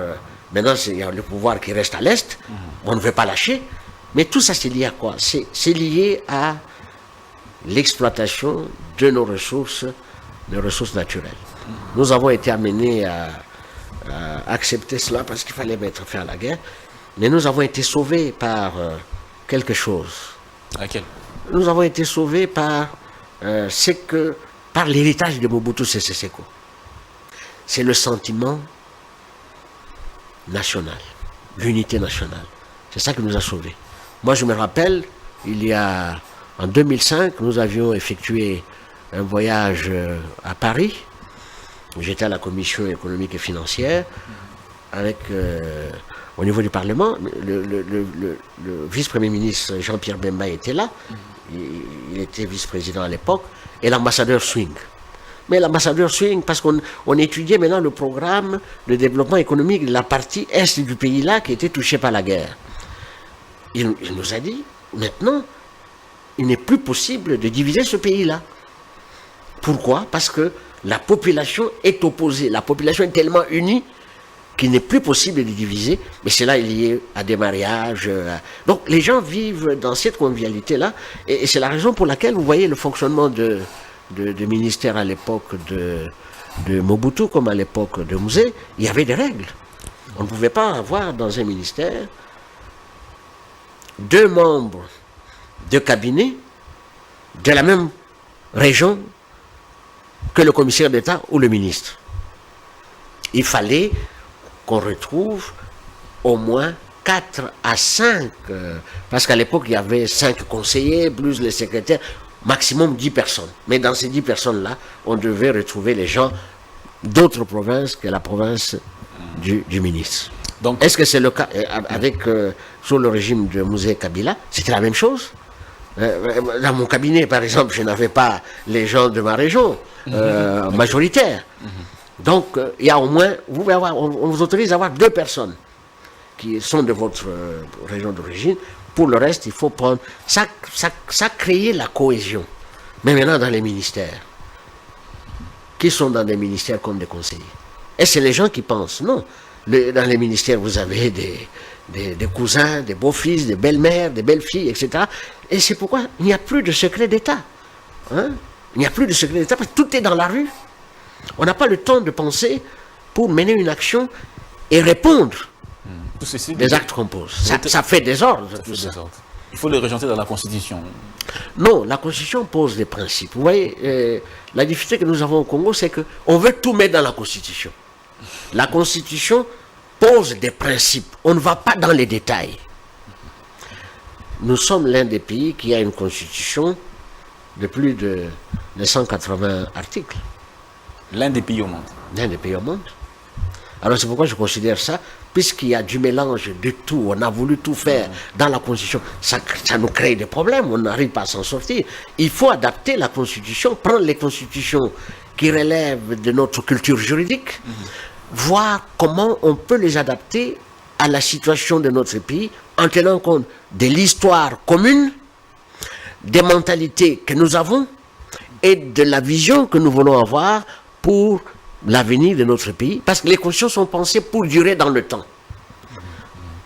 maintenant il y a le pouvoir qui reste à l'Est, on ne veut pas lâcher, mais tout ça c'est lié à quoi? C'est lié à l'exploitation de nos ressources naturelles. Nous avons été amenés à accepter cela parce qu'il fallait mettre fin à la guerre, mais nous avons été sauvés par quelque chose.
Laquelle?
Nous avons été sauvés par l'héritage de Mobutu Sese Seko. C'est le sentiment national, l'unité nationale. C'est ça qui nous a sauvés. Moi, je me rappelle, en 2005, nous avions effectué un voyage à Paris. J'étais à la commission économique et financière avec, au niveau du Parlement, le vice-premier ministre Jean-Pierre Bemba était là. Il était vice-président à l'époque, et l'ambassadeur Swing. Mais l'ambassadeur Swing, parce qu'on étudiait maintenant le programme de développement économique de la partie est du pays-là qui était touchée par la guerre. Il nous a dit, maintenant, il n'est plus possible de diviser ce pays-là. Pourquoi? Parce que la population est opposée. La population est tellement unie qu'il n'est plus possible de diviser. Mais cela est lié à des mariages. Donc les gens vivent dans cette convivialité-là. Et c'est la raison pour laquelle vous voyez le fonctionnement de ministère à l'époque de Mobutu comme à l'époque de Mouzé. Il y avait des règles. On ne pouvait pas avoir dans un ministère 2 membres de cabinet de la même région que le commissaire d'État ou le ministre. Il fallait qu'on retrouve au moins 4 à 5, parce qu'à l'époque, il y avait 5 conseillers, plus les secrétaires, maximum 10 personnes. Mais dans ces 10 personnes-là, on devait retrouver les gens d'autres provinces que la province du ministre. Est-ce que c'est le cas avec, sous le régime de Mouzé Kabila? C'était la même chose. Dans mon cabinet, par exemple, je n'avais pas les gens de ma région majoritaire. Donc, il y a au moins, on vous autorise à avoir 2 personnes qui sont de votre région d'origine. Pour le reste, il faut prendre... Ça crée la cohésion. Mais maintenant, dans les ministères, qui sont dans des ministères comme des conseillers? Et c'est les gens qui pensent, non. Dans les ministères, vous avez des cousins, des beaux-fils, des belles-mères, des belles-filles, etc. Et c'est pourquoi il n'y a plus de secret d'État. Hein? Il n'y a plus de secret d'État parce que tout est dans la rue. On n'a pas le temps de penser pour mener une action et répondre des actes qu'on pose. Ça fait désordre.
Il faut le rejeter dans la Constitution.
Non, la Constitution pose des principes. Vous voyez, la difficulté que nous avons au Congo, c'est qu'on veut tout mettre dans la Constitution. La Constitution pose des principes. On ne va pas dans les détails. Nous sommes l'un des pays qui a une Constitution de plus de 180 articles.
L'un des pays au monde.
L'un des pays au monde. Alors c'est pourquoi je considère ça, puisqu'il y a du mélange de tout, on a voulu tout faire dans la Constitution, ça nous crée des problèmes, on n'arrive pas à s'en sortir. Il faut adapter la Constitution, prendre les constitutions qui relèvent de notre culture juridique, voir comment on peut les adapter à la situation de notre pays, en tenant compte de l'histoire commune, des mentalités que nous avons et de la vision que nous voulons avoir pour l'avenir de notre pays, parce que les constitutions sont pensées pour durer dans le temps.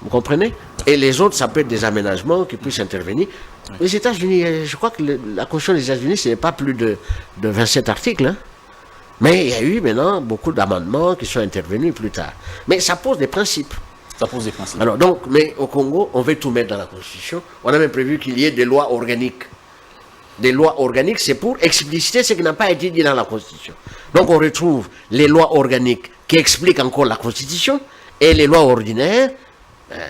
Vous comprenez? Et les autres, ça peut être des aménagements qui puissent intervenir. Les États-Unis, je crois que la Constitution des États-Unis, ce n'est pas plus de 27 articles. Hein? Mais il y a eu maintenant beaucoup d'amendements qui sont intervenus plus tard. Mais ça pose des principes.
Ça pose des principes.
Alors donc, mais au Congo, on veut tout mettre dans la Constitution. On a même prévu qu'il y ait des lois organiques. Des lois organiques, c'est pour expliciter ce qui n'a pas été dit dans la Constitution. Donc on retrouve les lois organiques qui expliquent encore la Constitution et les lois ordinaires,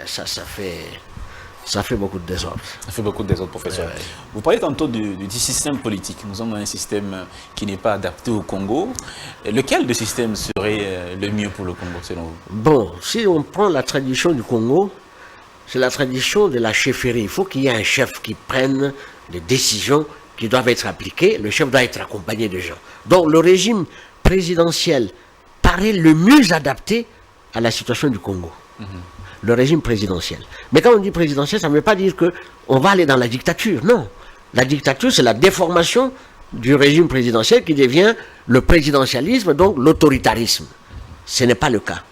ça fait beaucoup de désordre. Ça
fait beaucoup de désordre, professeur. Vous parlez tantôt du système politique. Nous sommes dans un système qui n'est pas adapté au Congo. Lequel de système serait le mieux pour le Congo, selon vous?
Bon, si on prend la tradition du Congo, c'est la tradition de la chefferie. Il faut qu'il y ait un chef qui prenne des décisions qui doivent être appliquées. Le chef doit être accompagné de gens. Donc le régime présidentiel paraît le mieux adapté à la situation du Congo. Le régime présidentiel. Mais quand on dit présidentiel, ça ne veut pas dire qu'on va aller dans la dictature. Non. La dictature, c'est la déformation du régime présidentiel qui devient le présidentialisme, donc l'autoritarisme. Ce n'est pas le cas.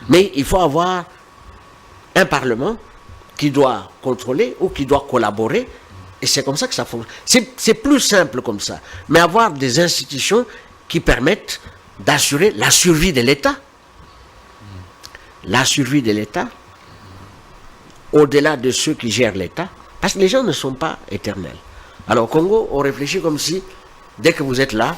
Mais il faut avoir un Parlement qui doit contrôler ou qui doit collaborer, et c'est comme ça que ça fonctionne. C'est plus simple comme ça. Mais avoir des institutions qui permettent d'assurer la survie de l'État. La survie de l'État, au-delà de ceux qui gèrent l'État, parce que les gens ne sont pas éternels. Alors au Congo, on réfléchit comme si, dès que vous êtes là,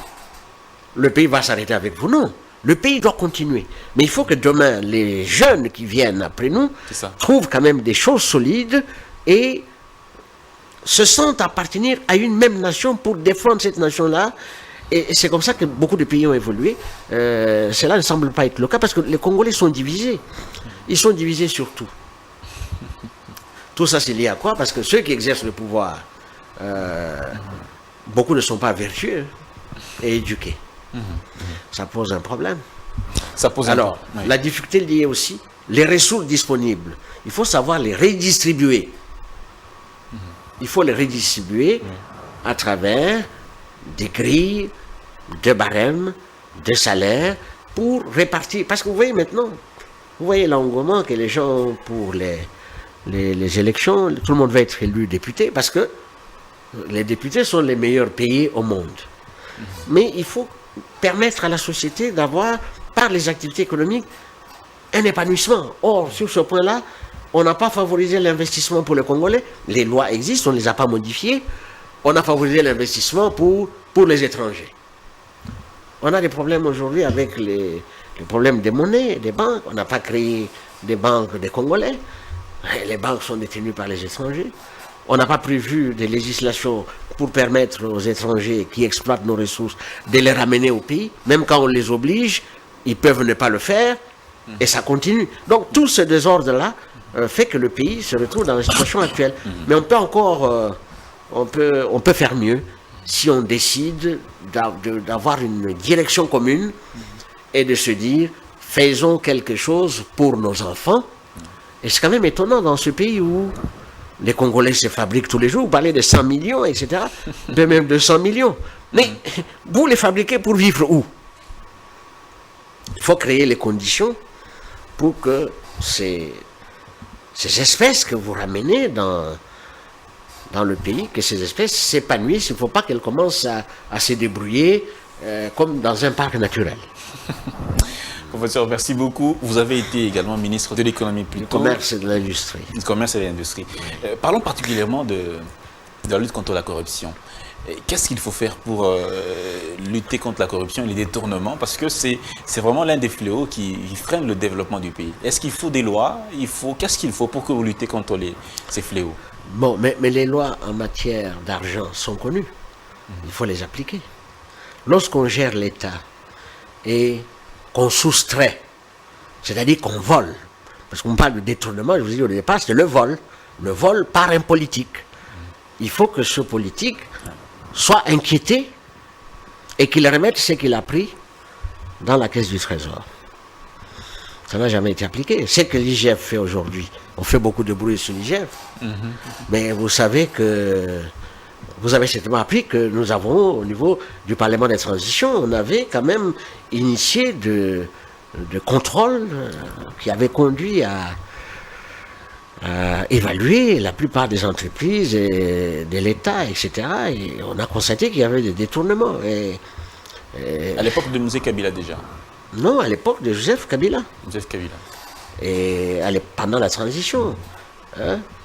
le pays va s'arrêter avec vous. Non, le pays doit continuer. Mais il faut que demain, les jeunes qui viennent après nous trouvent quand même des choses solides et se sentent appartenir à une même nation pour défendre cette nation-là. Et c'est comme ça que beaucoup de pays ont évolué. Cela ne semble pas être le cas parce que les Congolais sont divisés. Ils sont divisés sur tout. Tout ça, c'est lié à quoi? Parce que ceux qui exercent le pouvoir, beaucoup ne sont pas vertueux et éduqués. Ça pose un problème. Alors, la difficulté liée aussi, les ressources disponibles, il faut savoir les redistribuer. Il faut les redistribuer à travers des grilles, de barèmes, de salaires, pour répartir. Parce que vous voyez maintenant, vous voyez l'engouement que les gens, pour les élections, tout le monde va être élu député, parce que les députés sont les meilleurs payés au monde. Mais il faut permettre à la société d'avoir, par les activités économiques, un épanouissement. Or, sur ce point-là, on n'a pas favorisé l'investissement pour les Congolais. Les lois existent, on ne les a pas modifiées. On a favorisé l'investissement pour les étrangers. On a des problèmes aujourd'hui avec les problèmes des monnaies, des banques. On n'a pas créé des banques des Congolais. Les banques sont détenues par les étrangers. On n'a pas prévu des législations pour permettre aux étrangers qui exploitent nos ressources de les ramener au pays. Même quand on les oblige, ils peuvent ne pas le faire et ça continue. Donc tout ce désordre-là fait que le pays se retrouve dans la situation actuelle. Mais on peut encore, on peut faire mieux si on décide d'avoir une direction commune et de se dire, faisons quelque chose pour nos enfants. Et c'est quand même étonnant dans ce pays où les Congolais se fabriquent tous les jours. Vous parlez de 100 millions, etc. De même de 100 millions. Mais vous les fabriquez pour vivre où? Il faut créer les conditions pour que ces espèces que vous ramenez dans le pays, que ces espèces s'épanouissent. Il ne faut pas qu'elles commencent à se débrouiller comme dans un parc naturel.
Professeur, merci beaucoup. Vous avez été également ministre de l'économie plus tôt.
Du commerce et de l'industrie.
Du commerce et de l'industrie. Parlons particulièrement de la lutte contre la corruption. Qu'est-ce qu'il faut faire pour lutter contre la corruption et les détournements? Parce que c'est vraiment l'un des fléaux qui freine le développement du pays. Est-ce qu'il faut des lois? Qu'est-ce qu'il faut pour que vous luttez contre ces fléaux?
Bon, mais les lois en matière d'argent sont connues. Il faut les appliquer. Lorsqu'on gère l'État et qu'on soustrait, c'est-à-dire qu'on vole, parce qu'on parle de détournement, je vous ai dit au départ, c'est le vol par un politique. Il faut que ce politique soit inquiété et qu'il remette ce qu'il a pris dans la caisse du Trésor. Ça n'a jamais été appliqué. C'est que l'IGF fait aujourd'hui. On fait beaucoup de bruit sur l'IGF. Mais vous savez que, vous avez certainement appris que nous avons, au niveau du Parlement des transitions, on avait quand même initié de contrôles qui avaient conduit à évaluer la plupart des entreprises et de l'État, etc. Et on a constaté qu'il y avait des détournements.
À l'époque de Moussé Kabila déjà?
Non, à l'époque de Joseph Kabila.
Joseph Kabila.
Et pendant la transition,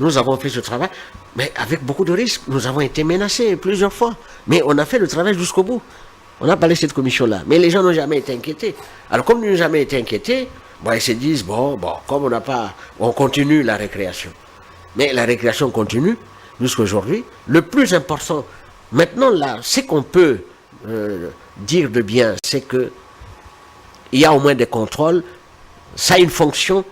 nous avons fait ce travail, mais avec beaucoup de risques. Nous avons été menacés plusieurs fois. Mais on a fait le travail jusqu'au bout. On n'a pas laissé cette commission-là. Mais les gens n'ont jamais été inquiétés. Alors comme ils n'ont jamais été inquiétés, ils se disent, bon, comme on n'a pas... On continue la récréation. Mais la récréation continue jusqu'à aujourd'hui. Le plus important, maintenant, là, ce qu'on peut dire de bien, c'est que il y a au moins des contrôles. Ça a une fonction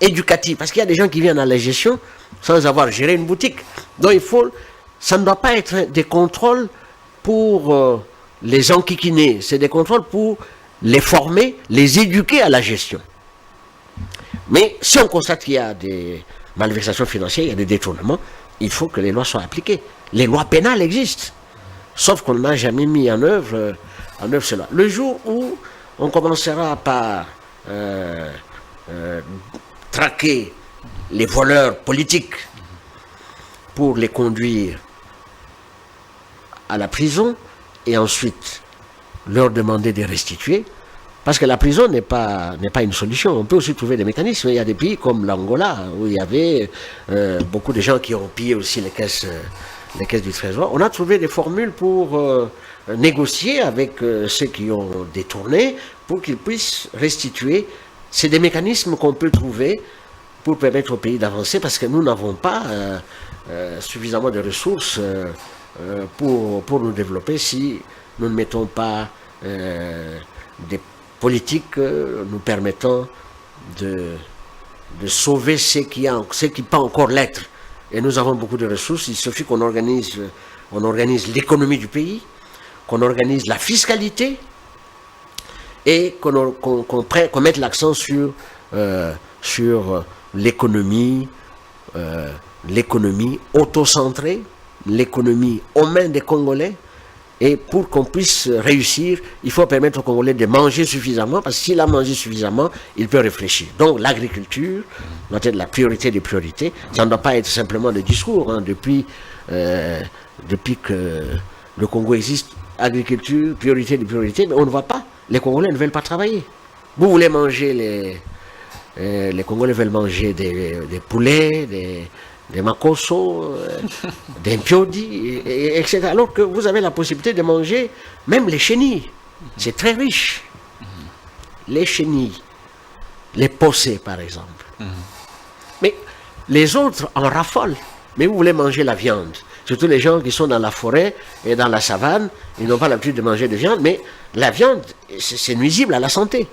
éducative. Parce qu'il y a des gens qui viennent à la gestion sans avoir géré une boutique. Donc ça ne doit pas être des contrôles pour les enquiquiner. C'est des contrôles pour les former, les éduquer à la gestion. Mais si on constate qu'il y a des malversations financières, il y a des détournements, il faut que les lois soient appliquées. Les lois pénales existent. Sauf qu'on n'a jamais mis en œuvre en œuvre cela. Le jour où on commencera par traquer les voleurs politiques pour les conduire à la prison et ensuite leur demander de restituer, parce que la prison n'est pas une solution. On peut aussi trouver des mécanismes. Il y a des pays comme l'Angola où il y avait beaucoup de gens qui ont pillé aussi les caisses du Trésor. On a trouvé des formules pour négocier avec ceux qui ont détourné pour qu'ils puissent restituer. C'est des mécanismes qu'on peut trouver pour permettre au pays d'avancer, parce que nous n'avons pas suffisamment de ressources pour nous développer si nous ne mettons pas des politiques nous permettant de sauver ce qui peut encore l'être. Et nous avons beaucoup de ressources. Il suffit qu'on organise l'économie du pays, qu'on organise la fiscalité et qu'on mette l'accent sur l'économie auto-centrée, l'économie aux mains des Congolais. Et pour qu'on puisse réussir, il faut permettre aux Congolais de manger suffisamment, parce que s'il a mangé suffisamment, il peut réfléchir. Donc l'agriculture doit être la priorité des priorités. Ça ne doit pas être simplement des discours. Hein. Depuis que le Congo existe, agriculture, priorité des priorités, mais on ne voit pas. Les Congolais ne veulent pas travailler. Vous voulez manger, les Congolais veulent manger des poulets, des makosso, des mpiodi, etc. Alors que vous avez la possibilité de manger même les chenilles. C'est très riche. Les chenilles, les possés par exemple. Mais les autres en raffolent. Mais vous voulez manger la viande. Surtout les gens qui sont dans la forêt et dans la savane, ils n'ont pas l'habitude de manger de viande, mais la viande, c'est nuisible à la santé.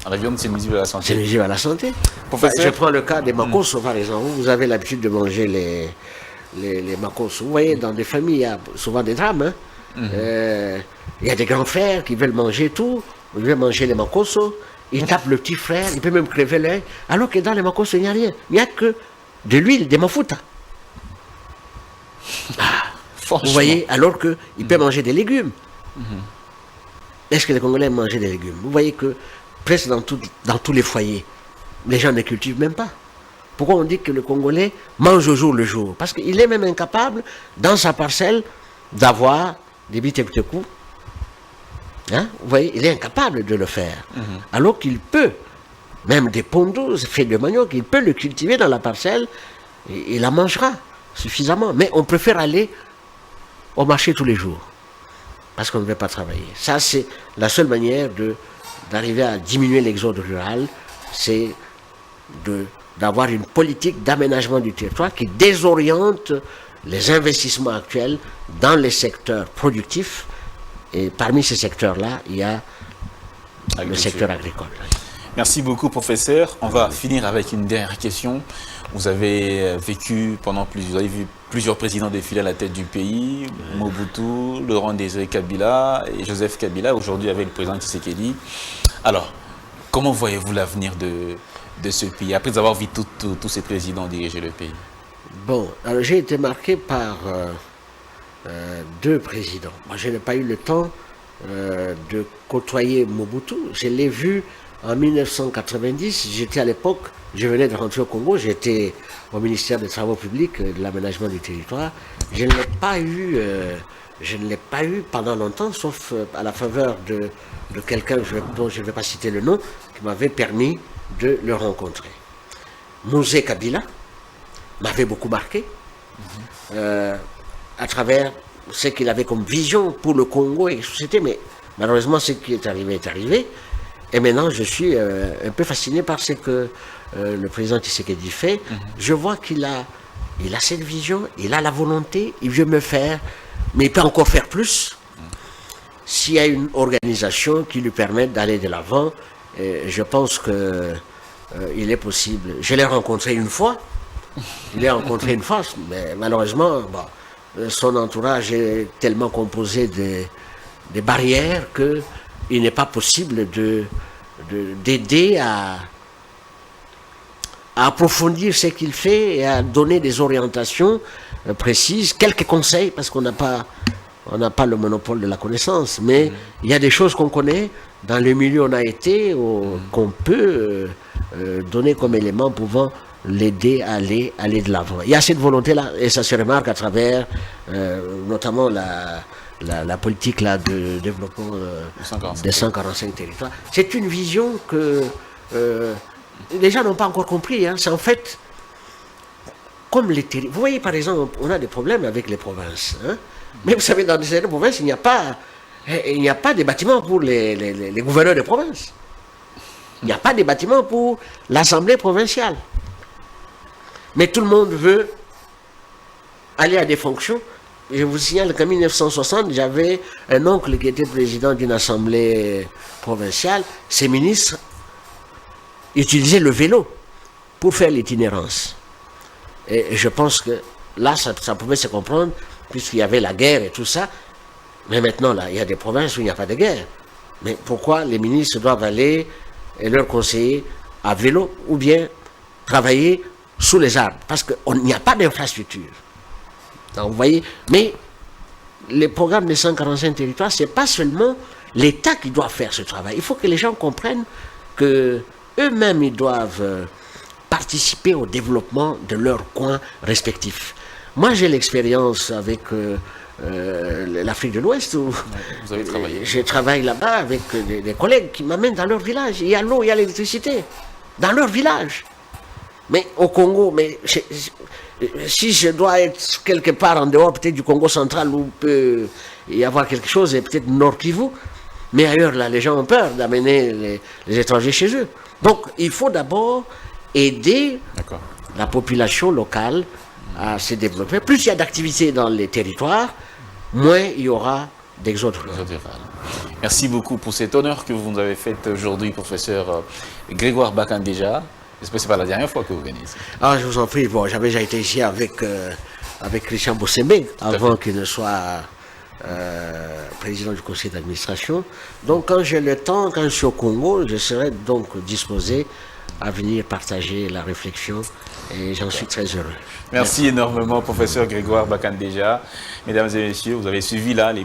La viande, c'est nuisible à la santé.
C'est nuisible à la santé.
Professeur,
je prends le cas des makosso, par exemple. Vous avez l'habitude de manger les makosso. Vous voyez, dans des familles, il y a souvent des drames. Hein. Il y a des grands frères qui veulent manger tout. Ils veulent manger les makosso. Ils tapent le petit frère. Il peut même crever l'œil. Alors que dans les makosso, il n'y a rien. Il n'y a que de l'huile, des mafuta. Vous voyez, alors qu'il peut manger des légumes. Est-ce que les Congolais mangent des légumes? Vous voyez que presque dans tous les foyers, les gens ne cultivent même pas. Pourquoi on dit que le Congolais mange au jour le jour? Parce qu'il est même incapable, dans sa parcelle, d'avoir des bitecoups. Hein? Vous voyez, il est incapable de le faire. Alors qu'il peut, même des pondos, faits de manioc, il peut le cultiver dans la parcelle, et il la mangera suffisamment. Mais on préfère aller au marché tous les jours, parce qu'on ne veut pas travailler. Ça, c'est la seule manière d'arriver à diminuer l'exode rural, c'est d'avoir une politique d'aménagement du territoire qui désoriente les investissements actuels dans les secteurs productifs. Et parmi ces secteurs-là, il y a le secteur agricole.
Merci beaucoup, professeur. On va finir avec une dernière question. Vous avez vu plusieurs présidents défiler à la tête du pays, Mobutu, Laurent-Désiré Kabila et Joseph Kabila, aujourd'hui avec le président Tshisekedi. Alors, comment voyez-vous l'avenir de ce pays, après avoir vu tous ces présidents diriger le pays?
Bon, alors j'ai été marqué par deux présidents. Moi, je n'ai pas eu le temps de côtoyer Mobutu. Je l'ai vu en 1990. J'étais à l'époque, je venais de rentrer au Congo, j'étais au ministère des Travaux publics, de l'aménagement du territoire. Je ne l'ai pas eu pendant longtemps, sauf à la faveur de quelqu'un dont je ne vais pas citer le nom, qui m'avait permis de le rencontrer. Mosé Kabila m'avait beaucoup marqué à travers ce qu'il avait comme vision pour le Congo et la société, mais malheureusement ce qui est arrivé. Et maintenant je suis un peu fasciné par ce que le président Tshisekedi fait. Je vois qu'il a cette vision, il a la volonté, il veut me faire, mais il peut encore faire plus. S'il y a une organisation qui lui permette d'aller de l'avant, je pense qu'il est possible. Je l'ai rencontré une fois, mais malheureusement, son entourage est tellement composé de barrières qu'il n'est pas possible d'aider à approfondir ce qu'il fait et à donner des orientations précises, quelques conseils, parce qu'on n'a pas on n'a pas le monopole de la connaissance, mais il y a des choses qu'on connaît, dans le milieu où on a été, qu'on peut donner comme élément pouvant l'aider à aller de l'avant. Il y a cette volonté-là, et ça se remarque à travers notamment la politique là, de développement des 145 territoires. C'est une vision que les gens n'ont pas encore compris. Hein. C'est en fait comme les territoires. Vous voyez, par exemple, on a des problèmes avec les provinces. Hein. Mais vous savez, dans certaines provinces, il n'y a pas de bâtiments pour les gouverneurs de province. Il n'y a pas de bâtiments pour l'Assemblée provinciale. Mais tout le monde veut aller à des fonctions. Je vous signale qu'en 1960, j'avais un oncle qui était président d'une assemblée provinciale. Ses ministres utilisaient le vélo pour faire l'itinérance. Et je pense que là, ça pouvait se comprendre, puisqu'il y avait la guerre et tout ça. Mais maintenant, là, il y a des provinces où il n'y a pas de guerre. Mais pourquoi les ministres doivent aller et leurs conseillers à vélo ou bien travailler sous les arbres? Parce qu'il n'y a pas d'infrastructure. Donc, vous voyez, mais les programmes des 145 territoires, ce n'est pas seulement l'État qui doit faire ce travail. Il faut que les gens comprennent qu'eux-mêmes, ils doivent participer au développement de leurs coins respectifs. Moi, j'ai l'expérience avec l'Afrique de l'Ouest où
vous avez travaillé.
Je travaille là-bas avec des collègues qui m'amènent dans leur village. Il y a l'eau, il y a l'électricité. Dans leur village. Mais au Congo, si je dois être quelque part en dehors, peut-être du Congo central, où peut y avoir quelque chose, et peut-être Nord Kivu, mais ailleurs, là, les gens ont peur d'amener les étrangers chez eux. Donc, il faut d'abord aider la population locale à se développer. Plus il y a d'activités dans les territoires, moins il y aura d'exode rural.
Merci beaucoup pour cet honneur que vous nous avez fait aujourd'hui, professeur Grégoire Bakandéja. J'espère que ce n'est pas la dernière fois que vous venez ici.
Ah, je vous en prie. Bon, j'avais déjà été ici avec Christian Bossembe, avant qu'il ne soit président du conseil d'administration. Donc, quand j'ai le temps, quand je suis au Congo, je serai donc disposé à venir partager la réflexion et j'en suis très heureux.
Merci énormément, professeur Grégoire Bakandéja. Mesdames et messieurs, vous avez suivi là les